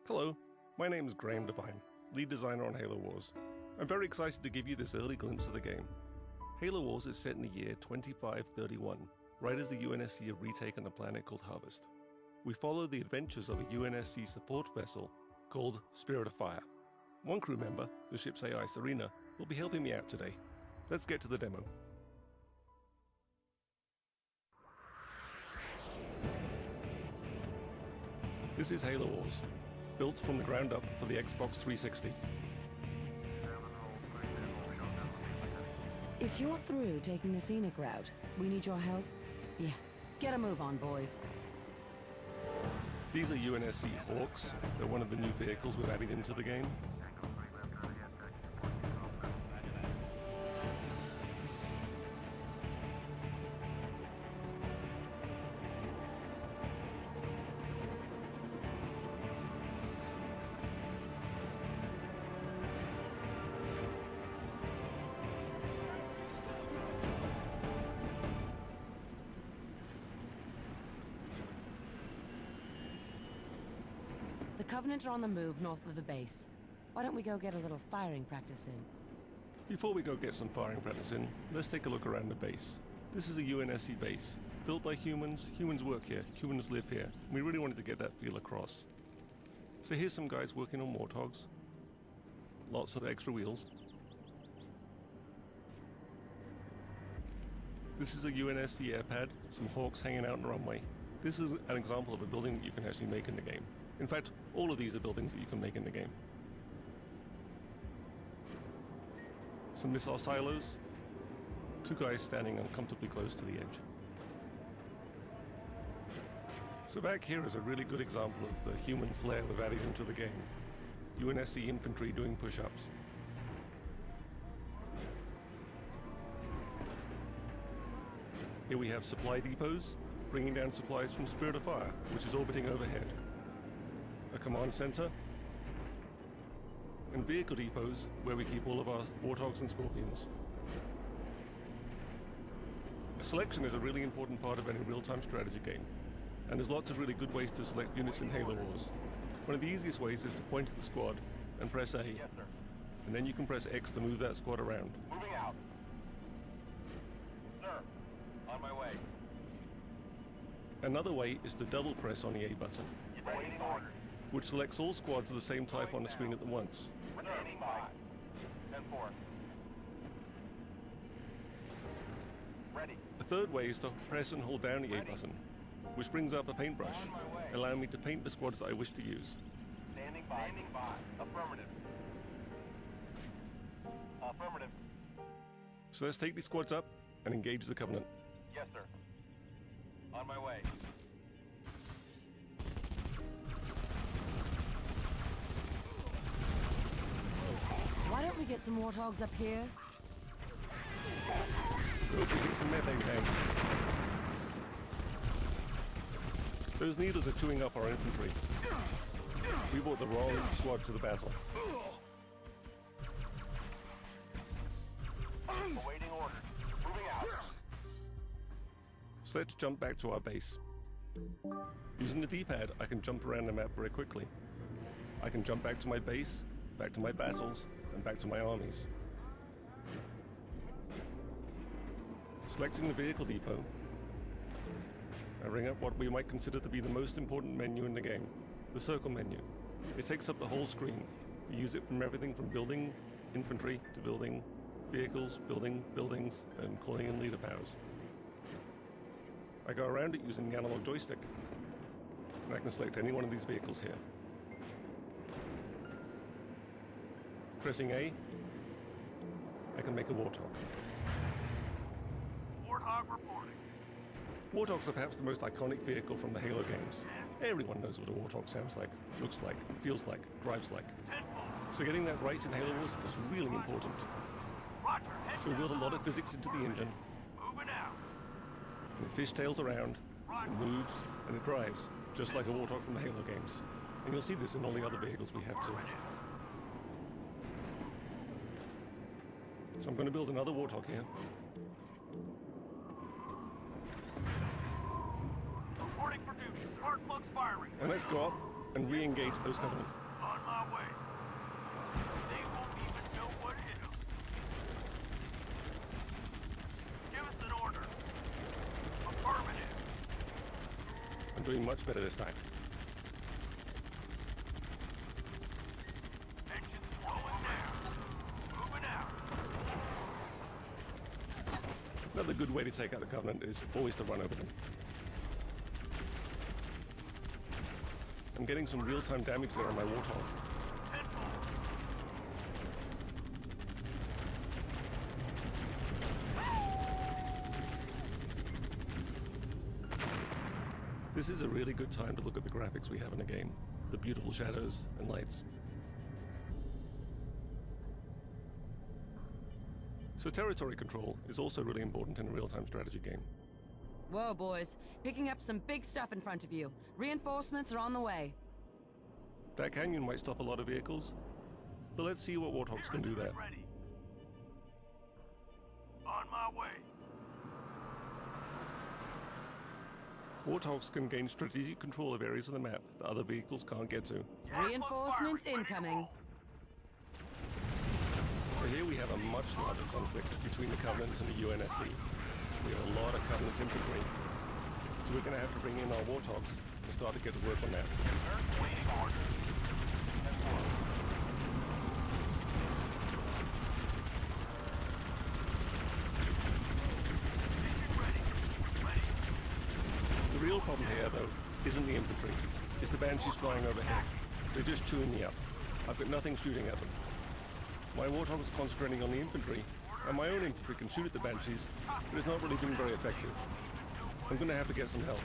Hello, my name is Graham Devine, lead designer on Halo Wars. I'm very excited to give you this early glimpse of the game. Halo Wars is set in the year 2531, right as the UNSC have retaken a planet called Harvest. We follow the adventures of a UNSC support vessel called Spirit of Fire. One crew member, the ship's AI Serena, will be helping me out today. Let's get to the demo. This is Halo Wars, built from the ground up for the Xbox 360. If you're through taking the scenic route, we need your help. Yeah, get a move on, boys. These are UNSC Hawks. They're one of the new vehicles we've added into the game. The Covenant are on the move north of the base. Why don't we go get a little firing practice in? Before we go get some firing practice in, let's take a look around the base. This is a UNSC base, built by humans. Humans work here, humans live here. We really wanted to get that feel across. So here's some guys working on Warthogs. Lots of extra wheels. This is a UNSC airpad, some Hawks hanging out on the runway. This is an example of a building that you can actually make in the game. In fact, all of these are buildings that you can make in the game. Some missile silos. Two guys standing uncomfortably close to the edge. So back here is a really good example of the human flair we've added into the game. UNSC infantry doing push-ups. Here we have supply depots, bringing down supplies from Spirit of Fire, which is orbiting overhead. A command center, and vehicle depots where we keep all of our Warthogs and Scorpions. A selection is a really important part of any real-time strategy game, and there's lots of really good ways to select units in Halo Wars. One of the easiest ways is to point at the squad and press A, Yes, sir. and then you can press X to move that squad around. Moving out. Sir, on my way. Another way is to double press on the A button, Waiting orders. which selects all squads of the same type on the screen at once. Standing by. 10-4. Ready. A third way is to press and hold down the A button, which brings up a paintbrush, On my way. allowing me to paint the squads that I wish to use. Standing by. Standing by. Affirmative. Affirmative. So let's take these squads up and engage the Covenant. Yes, sir. On my way. Why don't we get some Warthogs up here? Hope we get some methane tanks. Those needles are chewing up our infantry. We brought the wrong squad to the battle. Awaiting orders. Moving out. So let's jump back to our base. Using the D-pad, I can jump around the map very quickly. I can jump back to my base, back to my battles, and back to my armies. Selecting the vehicle depot, I bring up what we might consider to be the most important menu in the game, the circle menu. It takes up the whole screen. We use it from everything from building infantry to building vehicles, building buildings, and calling in leader powers. I go around it using the analog joystick, and I can select any one of these vehicles here. Pressing A, I can make a Warthog. Warthog reporting. Warthogs are perhaps the most iconic vehicle from the Halo games. Everyone knows what a Warthog sounds like, looks like, feels like, drives like. 10-4. So getting that right in Halo Wars was really important. Roger. Head So we built a lot of physics into the engine, Moving out. and it fishtails around, it moves, and it drives, just like a Warthog from the Halo games. And you'll see this in all the other vehicles we have too. So I'm going to build another Warthog here. Reporting for duty. Spark plugs firing. And let's go up and re-engage those Covenant. On my way. They won't even know what hit them. Give us an order. Affirmative. I'm doing much better this time. Engines flowing now. Moving out. Another good way to take out the Covenant is always to run over them. I'm getting some real-time damage there on my Warthog. Tenfold. This is a really good time to look at the graphics we have in the game. The beautiful shadows and lights. So territory control is also really important in a real-time strategy game. Whoa, boys. Picking up some big stuff in front of you. Reinforcements are on the way. That canyon might stop a lot of vehicles, but let's see what Warthogs can do there. Ready. On my way. Warthogs can gain strategic control of areas of the map that other vehicles can't get to. Reinforcements incoming. So here we have a much larger conflict between the Covenant and the UNSC. We have a lot of Covenant infantry, so we're going to have to bring in our Warthogs and start to get to work on that. Waiting order. Mission ready. Ready. The real problem here, though, isn't the infantry. It's the Banshees flying overhead. They're just chewing me up. I've got nothing shooting at them. My Warthogs are concentrating on the infantry, and my own infantry can shoot at the Banshees, but it's not really been very effective. I'm going to have to get some help.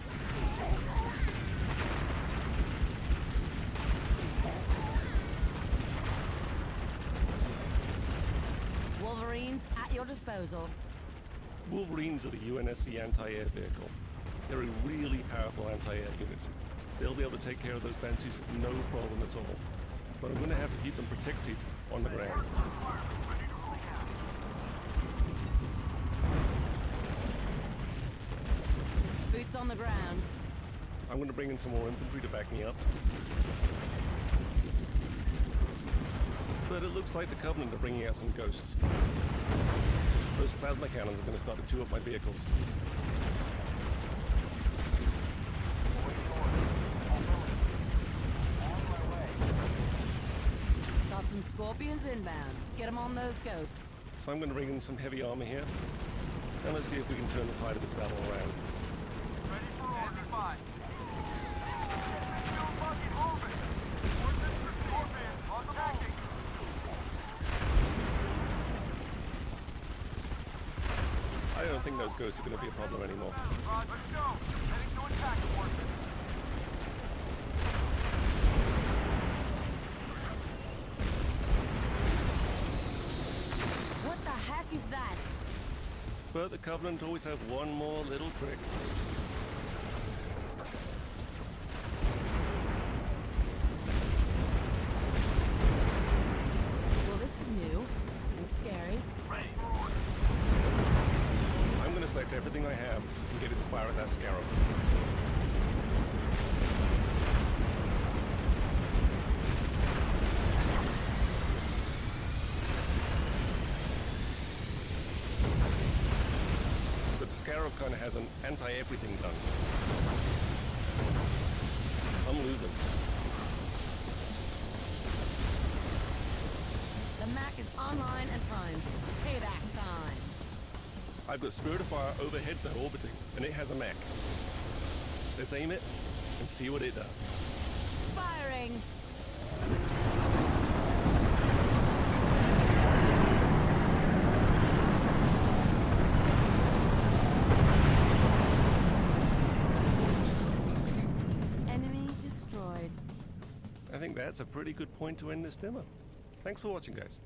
Wolverines at your disposal. Wolverines are the UNSC anti-air vehicle. They're a really powerful anti-air unit. They'll be able to take care of those Banshees no problem at all. But I'm going to have to keep them protected on the ground. Boots on the ground. I'm going to bring in some more infantry to back me up. But it looks like the Covenant are bringing out some ghosts. Those plasma cannons are going to start to chew up my vehicles. Got some Scorpions inbound. Get them on those ghosts. So I'm going to bring in some heavy armor here. And let's see if we can turn the tide of this battle around. Ready for order. 5. Still fucking moving. Ordnance for Scorpions. Attacking. I don't think those ghosts are going to be a problem anymore. Let's go. Heading to attack ordnance. What the heck is that? But the Covenant always have one more little trick. Well, this is new and scary. Ready for order. I'm going to select everything I have and get it to fire at that Scarab. But the Scarab kind of has an anti-everything gun. I'm losing. The Mac is online and primed. Payback time. I've got Spirit of Fire overhead though orbiting, and it has a mech. Let's aim it and see what it does. Firing. Enemy destroyed. I think that's a pretty good point to end this demo. Thanks for watching, guys.